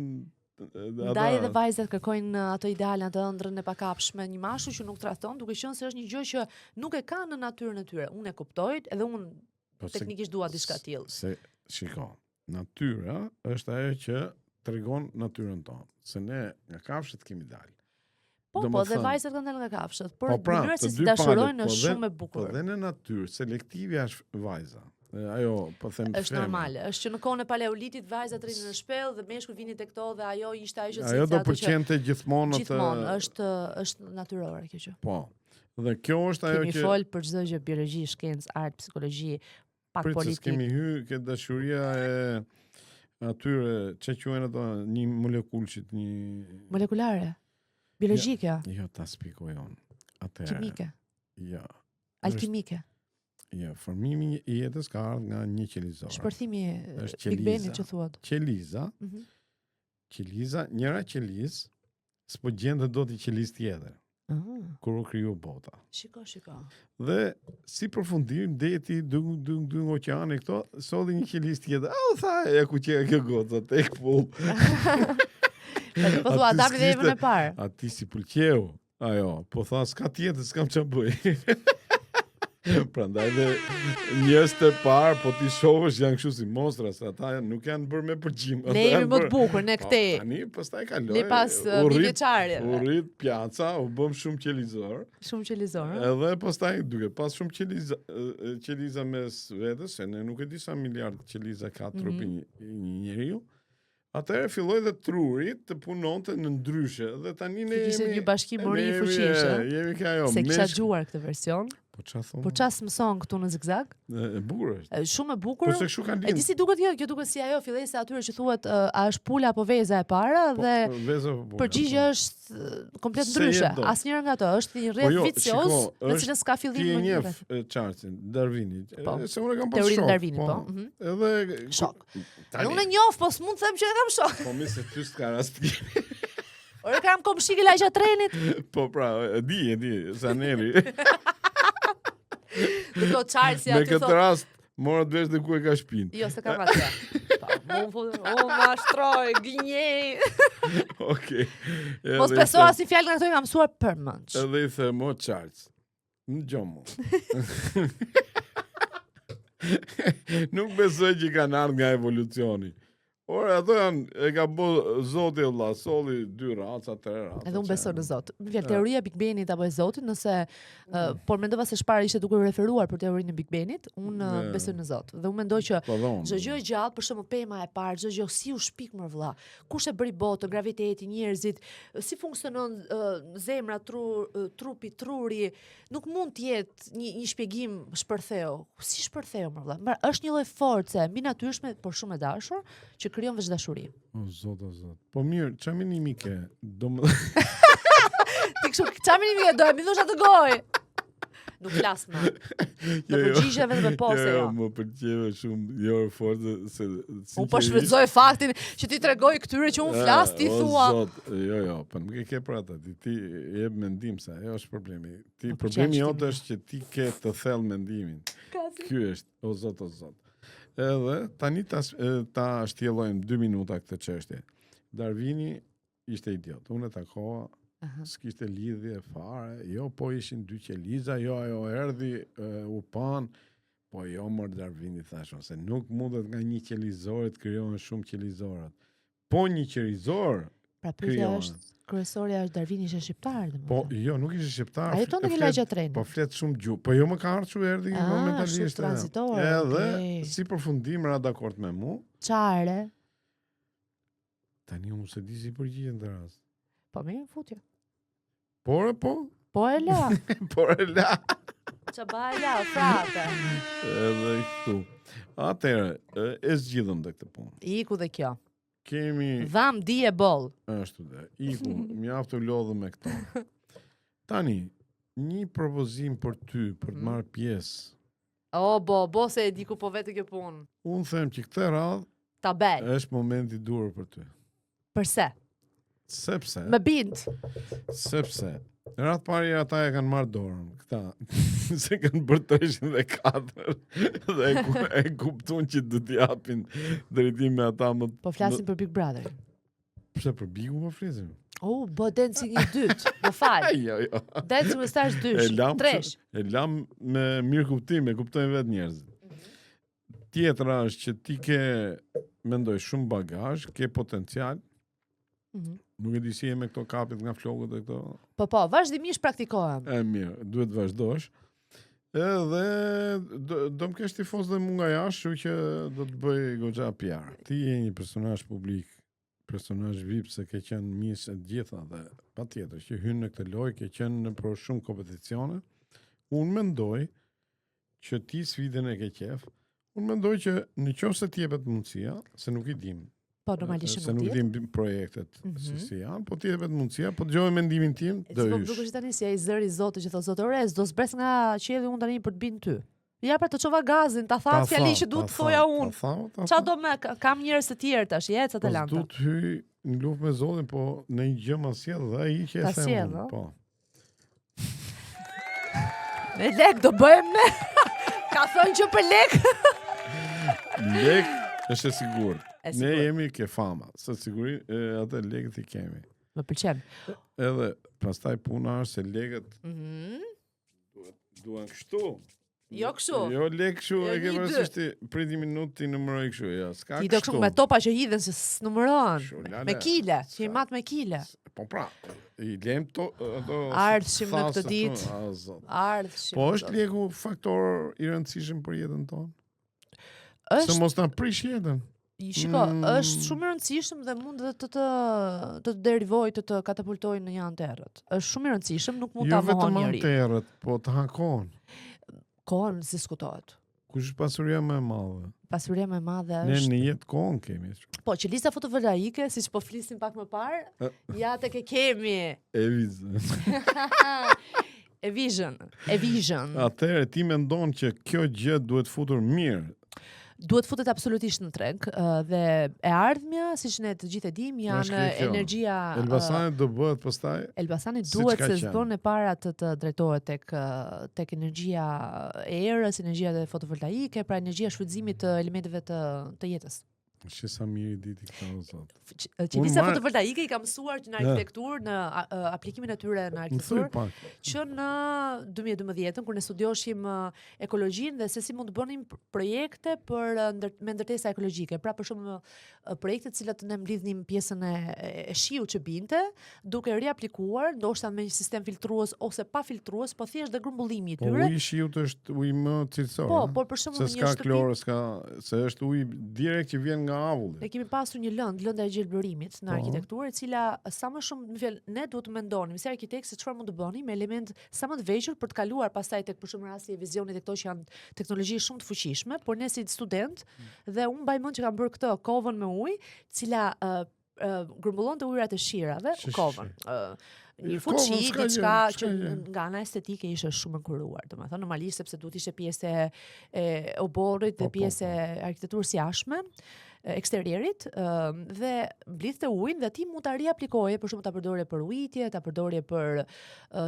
Ndaj edhe vajzat kërkojnë ato ideale, ato ëndrrën e pakapshme, një mashkull që nuk tradhton, duke qenë se është një gjë që nuk e kanë në natyrën e tyre. Unë e kuptoj, edhe unë teknikisht dua diçka tillë. Se shiko, natyra është ajo që tregon natyrën tonë. Se ne nga kafshët kemi dalë. Po, dhe vajzat kanë dalë nga kafshët, por mënyra si dashurojnë është shumë e bukur. Po dhe në natyrë, selektivja është vajza. Ajo, po them është normale, është që në kohën e paleolitit vajzat rinin në shpellë dhe meshkujt vinin tek to dhe ajo ishte ajo që ajo do pëlqente gjithmonë është natyrore kjo gjë. Po. Dhe kjo është ajo që kemi fol për çdo gjë, biologji, shkencë, art, psikologji, pak politikë. Kemi hyrë ke dashuria e atyre, çe quhen ato, një molekullshit, një molekulare. Biologjike. Jo, ta shpjegoj unë. Atëherë. Kimike. Jo. Alkimike. Jo, formimi i jetës ka ardhur nga një qelizor. Shpërthimi Big Bang që thuat. Qeliza. Qeliza, njëra qeliz s'po gjente dot i qeliz tjetër. Kur u kriju bota. Shiko. Dhe si përfundim deti dung oqeani këto, solli një qeliz tjetër. Au tha, e ku që kjo goca tek pull. Po thua Adami dhe Evën e parë. A ti si pëlqeu? Ajo, po tha s'ka tjetër, s'kam ç'a bëj. Prandaj dhe njerëz të parë, po ti shohësh janë kështu si mostra, se ata nuk janë bërë me përgjim. Ne jemi më të bukur, ne këtej. Tani pastaj kaloi. Ne pas vjeçarjeve. U rrit pjaca, u bëm shumë qelizor. Shumë qelizor. Edhe pastaj duke pas shumë qeliza mes vetes, se ne nuk e di sa miliard qeliza ka trupi një njeriu. Atëherë filloi dhe truri të punonte në ndryshe dhe tani ne jemi një bashkim mori fuqishëm. Jemi ka ajo. Se kisha dëgjuar këtë version. Po çfarë thon? Po çfarë mëson këtu në zigzag? E bukur është. Shumë e bukur. Po se kështu kanë. E di si duket kjo duket si ajo fillesa atyre që thuhet a është pula apo veza e para dhe përgjigjja është komplet ndryshe. Asnjëra nga ato është një rreth vicioz në cilën s'ka fillim më njeh Charlesin, Darwinin. Se unë kam pas teorinë shok. Darwinit, po. Edhe shok. Unë e njoh, po s'mund të them që e kam shok. Po mi se ty s'ka rast. Ore kam komshi që lagja trenit. Po pra, e di, Zaneri. Këto Charlesi aty thotë. Me këtë rast, mora të vesh dhe ku e ka shpinë. Jo, se kam atë. Unë mashtroj, gënjej. Okej. Mos beso asnjë fjalë nga këto që kam mësuar për mënç. Edhe i the, mo Charles, në gjomo. Nuk besoj që kanë ardhur nga evolucioni. Ora ato janë e ka bë Zoti Allah, solli 2 raca, 3 raca. Edhe unë besoj në Zot. Më vjen teoria Big Banit apo e Zotit, nëse por mendova se shpara ishte duke u referuar për teorinë e Big Banit, unë besoj në Zot. Dhe unë mendoj që çdo gjë e gjallë, për shembull pema e parë, çdo gjë si u shpik më vëlla. Kush e bëri botën, graviteti, njerëzit, si funksionon zemra, trupi, truri, nuk mund të jetë një shpjegim shpërtheu. Si shpërtheu më vëlla? Është një lloj force mbi natyrshme, por shumë e dashur, që krijon veç dashuri. O zot. Po mirë, çfarë menimi ke? Ti kështu, çfarë menimi ke? Do e thosh atë gojë. Nuk flas më. Do përgjigje vetëm me pose jo. Më pëlqeu shumë jo fortë se unë po shfrytëzoj faktin që ti tregoj këtyre që unë flas, ti thua. O zot, jo, po nuk e ke për atë. Ti jep mendim se ajo është problemi. Problemi jote është që ti ke të thellë mendimin. Ky është, o zot. Edhe tani ta shtjellojmë 2 minuta këtë çështje. Darwini ishte idiot. Unë e takova, s'kishte lidhje fare. Jo, po ishin 2 qeliza, jo ajo erdhi u pan. Po jo mor Darwini thashon se nuk mundet nga një qelizor të krijohen shumë qelizorat. Po një qelizor pra pyetja është kryesorja është Darwini ishte shqiptar domethënë. Po jo, nuk ishte shqiptar. Ai tonë që lagja trenit. Po flet shumë gjuhë. Po jo më ka ardhur erdhi momentalisht. Edhe si përfundim ra dakord me mua. Çare. Tani unë se di si përgjigjen të rast. Po më futje. Po e la. Por e la. Çabaja, frate. Edhe këtu. Atëherë, e zgjidhëm dhe këtë punë. Iku dhe kjo. Kemi dham di e boll. Ashtu dhe. Iku, mjaft u lodhëm me këto. Tani, një propozim për ty për të marrë pjesë. O, bo se e di ku po vetë kjo punë. Unë them që këtë radhë tabel është momenti dur për ty. Përse? Sepse. Me bind. Sepse. Ratë pari ata e kanë marrë dorën, këta, se kanë bërë 304 dhe e kuptun që du t'japin drejtim me ata më... Po flasin për Big Brother. Pse për Bigu po flisim? Bo Dancing i 2, më falë. Jo. Dancing with Stars 2, 3. E lam me mirë kuptim, e kuptojnë vetë njerëzit. Tjetra është që ti ke, mendoj, shumë bagazh, ke potencial. Nuk e di si me këto kapit nga flokët e këto. Po, vazhdimisht praktikohem. Mirë, duhet vazhdosh. Edhe do më kesh tifoz dhe mu nga jashtë, që do të bëj goxha PR. Ti je një personazh publik, personazh VIP, se ke qenë mis e gjitha dhe patjetër që hyn në këtë lojë, ke qenë në për shumë kompeticione. Unë mendoj që ti sfidën e ke qef. Unë mendoj që në qoftë se ti jepet mundësia, se nuk i dim. Po normalisht se nuk dim projektet si janë, po ti jepet mundësia, po dëgjoj mendimin tim, do hysh. Po dukesh tani si ai zëri Zotit që thotë Zotore, do zbres nga qielli unë tani për të bind ty. Ja pra të çova gazin, ta tha fjali që duhet të thoja unë. Ç'a do më kam njerëz të tjerë tash, jeca të lanta. Do të hyj në luftë me Zotin, po në një gjë më sjell dhe ai që e them. Po. Me lek do bëjmë ne. Ka thënë që për lek. Lek është e sigurt. Ne jemi ke fama, se siguri atë legët i kemi. Më pëlqen. Edhe pastaj puna është se legët duan kështu. Jo kështu. Jo lek kështu, Jo, e ke një, parasysh ti prit një minutë ti numëroj kështu, ja, s'ka Ti do kështu me topa që hidhen se s'numërohen. Kështu, lale, Me kile, s'ka. që i mat me kile. Po pra, i lem to ato Ardhshim në këtë thasë ditë. këtu, a, zot. Ardhshim. Po është leku faktor i rëndësishëm për jetën tonë? Se Është mos ta prish jetën. Shiko, është shumë i rëndësishëm dhe mund dhe të derivoj të katapultoj në një anë të errët. Është shumë i rëndësishëm, nuk mund ta Jo mohon vetëm njëri. anterët, po të hakon. Kohën si diskutohet. Kush është pasuria më e madhe? Pasuria më e madhe Ne është në jetë kohën kemi. Po, që lista fotovolaike, siç po flisim pak më parë, ja tek e kemi. E vizë. E vision. Atëherë ti mendon që kjo gjë duhet futur mirë. Duhet futet absolutisht në treg dhe e ardhmja, siç ne të gjithë e dim, janë energjia Elbasani do bëhet pastaj. Elbasani Siç duhet ka se qenë. s'bën e para të drejtohet tek energjia e erës, energjia e fotovoltaike, pra energjia shfrytëzimit të elementeve të jetës. Që sa mirë i diti këta o zot. Qelisa fotovoltaike i ka mësuar që në arkitekturë, në aplikimin e tyre në arkitekturë, pak. që në 2012 kur ne studioshim ekologjinë dhe se si mund të bënim projekte me ndërtesa ekologjike. Pra për shembull projekte të cilat ne mblidhnim pjesën e shiut që binte, duke riaplikuar ndoshta me një sistem filtrues ose pa filtrues, po thjesht dhe grumbullimi i Po tyre. uji i shiut është uji më cilësor. Po, por për shembull se një s'ka shtëpi klorë, se është uji direkt që vjen nga avulli. Ne kemi pasur një lënda e gjelbërimit në Po. arkitekturë, e cila sa më shumë, në fjalë, ne duhet të mendonim si arkitekt se çfarë mund të bëni me element sa më të vegjël për të kaluar pastaj tek për shembull rasti e vizionit e këto që janë teknologji shumë të fuqishme, por ne si student dhe unë mbaj mend që kam bërë këtë kovën me ujë, cila grumbullonte ujërat e shirave, kovën. Një fuqi, diçka që nga ana estetike ishte shumë e kuruar, domethënë normalisht sepse duhet ishte pjesë e oborrit dhe pjesë e arkitekturës jashtme, eksterierit, dhe mblidhte ujin dhe ti mund ta riaplikoje, për shembull ta përdorje për ujitje, ta përdorje për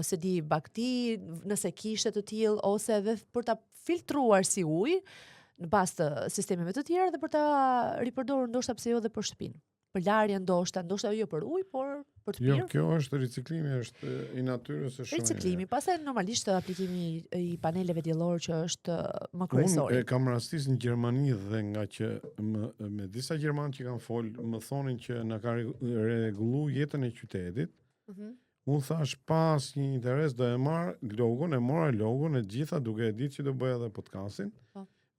se di bakti, nëse kishte të tillë, ose edhe për ta filtruar si ujë në bazë të sistemeve të tjera dhe për ta ripërdorur ndoshta pse jo edhe për shtëpinë. Për larje ndoshta jo për ujë, por për të pirë. Jo, kjo është riciklimi, është i natyrës, është shumë. Riciklimi, pastaj normalisht aplikimi i paneleve diellore që është më kryesor. Unë kam rastis në Gjermani dhe nga që me disa gjermanë që kanë fol, më thonin që na ka rregullu jetën e qytetit. Unë thash pas një interes do e marr logon, mora logon e gjitha duke e ditë që do bëja edhe podcastin.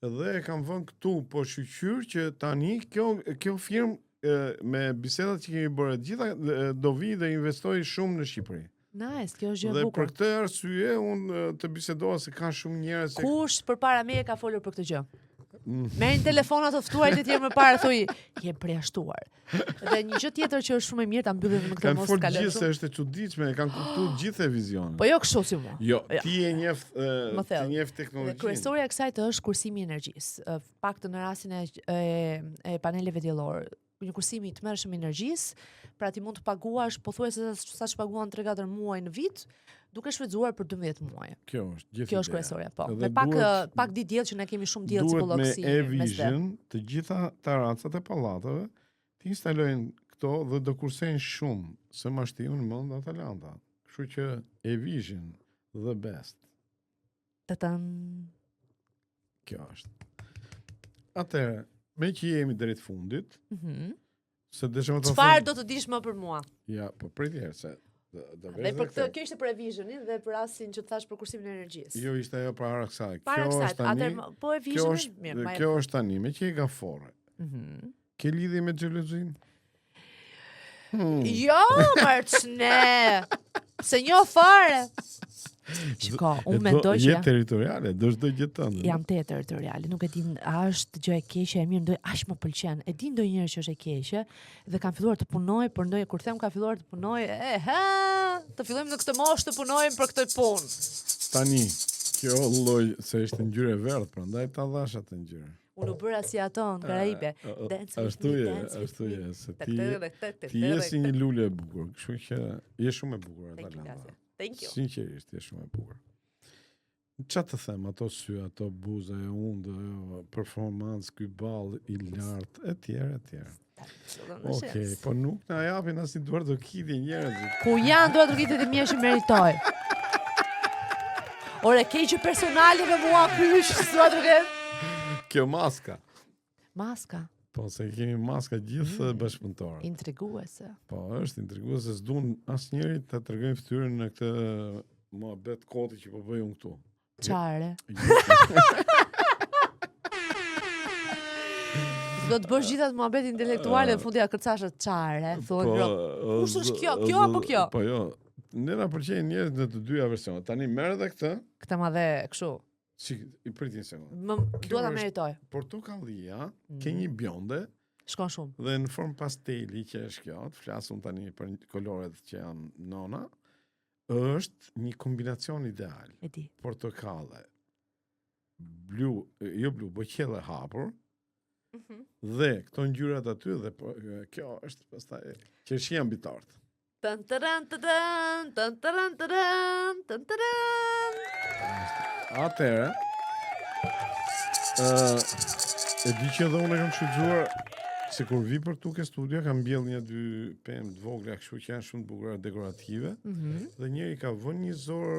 Dhe e kam vënë këtu, po shqyr që tani kjo firmë me bisedat që kemi bërë gjitha do vi dhe investoj shumë në Shqipëri. Nice, kjo është gjë e Dhe bukur. për këtë arsye unë të bisedoha se ka shumë njerëz se Kush përpara meje ka folur për këtë gjë? Merrin telefonat të ftuar që të jenë më parë thuj, je përjashtuar. Dhe një gjë tjetër që është shumë e mirë ta mbyllim me këtë kanë mos folur kalojmë gjithë se shumë. është e çuditshme, e kanë kuptuar gjithë e vizionin. Po jo kështu si mua. Jo, ti e njeh teknologjinë. Kryesorja e kësaj është kursimi i energjisë. Paktën në rastin e paneleve diellore, një kursim i tmerrshëm i energjisë, pra ti mund të paguash pothuajse sa ç'paguan 3-4 muaj në vit, duke shfrytzuar për 12 muaj. Kjo është gjithë. Kjo është kryesorja, po. Edhe Me pak diell që ne kemi shumë diell si Polloksi. Duhet me e-vision të gjitha taracat e pallateve të instalojnë këto dhe do kursejnë shumë se mashtiun mend Atalanta. Kështu që e-vision the best. Tatan. Kjo është. Atëherë, me që jemi drejt fundit, se dëshëm të Çfarë do të dish më për mua? Ja, po prit herë se Dhe për këtë, kjo ishte për e-visionin dhe për rastin që të thash për kursimin e energjisë. Jo, ishte ajo para kësaj. Para kësaj, atëherë po e-visionin, mirë. Kjo është tani, me që i gafore. Ke lidhje me xhelozin? Jo, Marçne. Se njo fare. Shiko, unë mendoj që je territoriale, do çdo gjë tënde. Jam te territoriale, nuk e din, a është gjë e keqe, e mirë, ndoj aq më pëlqen. E di ndonjëherë që është e keqe dhe kam filluar të punoj, por ndonjë kur them kam filluar të punoj, të fillojmë në këtë moshë të punojmë për këtë punë. Tani, kjo lloj se është ngjyrë e verdhë, prandaj ta dhash atë ngjyrë. Unë u bëra si ato në Karaibe. Ashtu je, se ti je si një lule e bukur, kështu që je shumë e bukur Atalanta. Thank you. Sinqerisht, je shumë e bukur. Çfarë të them, ato sy, ato buza e undë, performancë, ky ball i lartë, etj. Okej, po nuk na japin as një duar do kiti njerëzit. Ku janë duar do kitit e mia që meritoj? Ore, keqë personale me mua kysh, s'ua duket. Kjo maska. Maska. Po, se kemi maska gjithë bashkëpunëtorët. Intriguese. Po, është intriguese, s'duan asnjëri ta tregojnë fytyrën në këtë muhabet koti që po bëj unë këtu. Çare. Do të bësh gjithat muhabet intelektuale në fundi ja kërcashë çare, thonë grop. Kush është kjo? Kjo apo kjo? Po jo. Ne na pëlqejnë njerëz në të dyja versionet. Tani merr edhe këtë. Këtë ma dhe kështu. I pritin sekond. Dua ta meritoj. Portokallia, ke një bjonde. Shkon shumë. Dhe në formë pasteli që është kjo, të flasum tani për koloret që janë nona, është një kombinacion ideal. E di. Portokalle, blu, jo blu, boqelle hapur, dhe këto ngjyrat aty dhe kjo është pastaj qershia mbi tort. Tan taran taran tan taran taran tan taran. Atëherë, e di që edhe unë e kam shfrytzuar se kur vi për tu ke studio kam mbjell 1-2 pemë të vogla kështu që janë shumë të bukura dekorative. Dhe njëri ka vënë një zor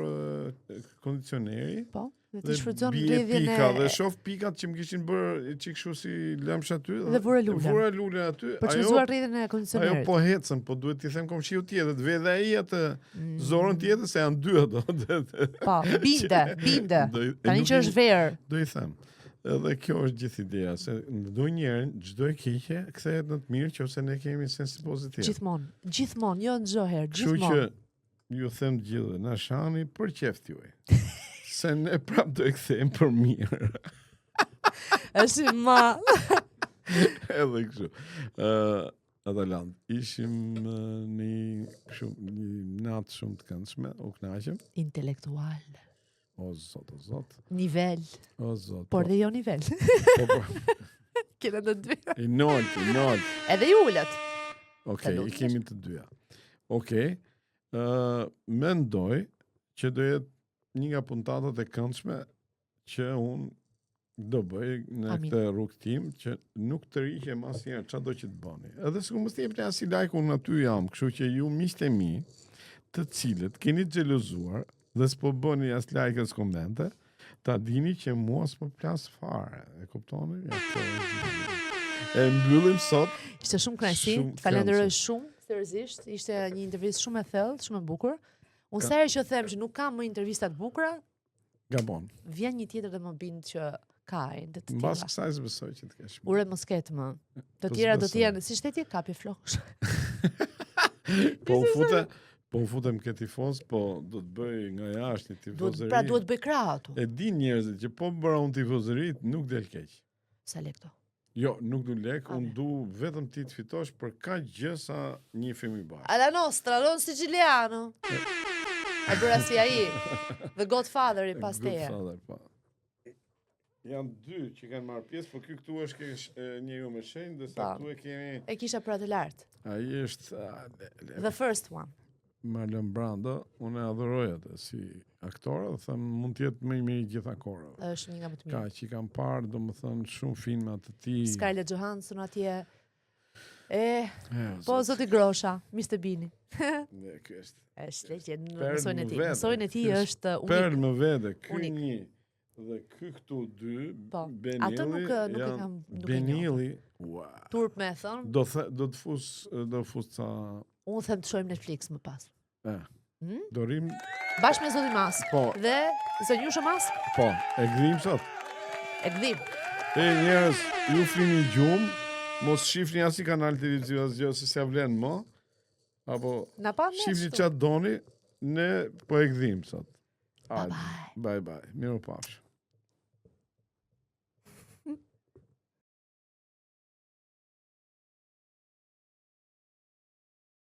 kondicioneri. Po. Dhe ti shfrytëzon rrjedhjen e dhe shoh pikat që më kishin bërë çik kështu si lëmsh aty dhe vura lule aty. Për të zuar rrjedhjen e kondicionerit. Ajo po ecën, po duhet t'i them komshiu tjetër, të vë dhe ai atë zorën tjetër se janë dy ato. Po, binde. Tani që është verë. Do i them. Edhe kjo është gjithë ideja, se ndonjëherë çdo e keqe kthehet në të mirë nëse ne kemi sens pozitiv. Gjithmonë, jo çdo herë, gjithmonë. Kështu që ju them të gjithë, na shani për qeft juaj. Se ne prap do e kthejmë për mirë. Është ma. Edhe kështu. Adalant, ishim një natë shumë të këndshme, u kënaqem. Intelektual. O zot. Nivel. O zot. Por dhe jo nivel. Po. Kena të dy. I nol. Edhe i ullët. Okej, i kemi të dyja. Okej. Mendoj që do jetë një nga puntatat e këndshme që unë do bëj në këtë rrugë tim, që nuk të rriqem asnjëherë çado që të bëni. Edhe sikur mos jepni as i like, unë aty jam, kështu që ju miqtë e mi, të cilët keni xhelozuar dhe s'po bëni as like as komente, ta dini që mua s'po plas fare. E kuptoni? E mbyllim sot. Ishte shumë kënaqësi, falenderoj shumë, seriozisht, ishte një intervistë shumë e thellë, shumë e bukur. Unë sa herë që them që nuk kam më intervista të bukura, gabon. Vjen një tjetër dhe më bind që ka të tilla. Mbas kësaj s'besoj që të kesh. Ure mos ket më. Të tjera do të jenë, si shteti kapi flosh. Po futem këtë tifoz, po do të bëj nga jashtë një tifozëri. Pra duhet bëj krah ato. E din njerëzit që po bëra unë tifozëri nuk del keq. Sa le këto? Jo, nuk du lek, unë du vetëm ti të fitosh për ka gjë sa një film i bashkë. Alla nostra, non siciliano. E bëra si ai, The Godfather i pas teje. Godfather, po. Janë dy që kanë marrë pjesë, po ky këtu është një ju me shenjë, dhe sa këtu e kemi... E kisha pra të lartë. Ai është... The first one. Marlon Brando, unë e adhuroj atë si aktore, dhe thëmë mund t'jetë më i mirë gjitha kohërave. Është një nga më të mirë. Ka që i kam parë, do më thënë, shumë filma të ti. Scarlett Johansson atje. Po, zoti Grosha, Mr. Bean. Ky është. Është legjend, mësojnë e ti. Mësojnë e ti është unik. Perl më vede, ky një dhe ky këtu dy, Benili. Ato nuk e kam Benili, turp me thënë. Do të fus ca... Unë them të shojmë Netflix më pas. Dorim... Bashkë me Zoti Mask. Po. Dhe Zonjusha Mask. Po, e gdhim sot. E gdhim. Njerëz, ju flini gjumë, mos shifni as i kanal televiziv as gjë, se s'ja vlen më, apo shifni qatë doni, ne po e gdhim sot. Bye-bye. Bye-bye. Miru pafsh.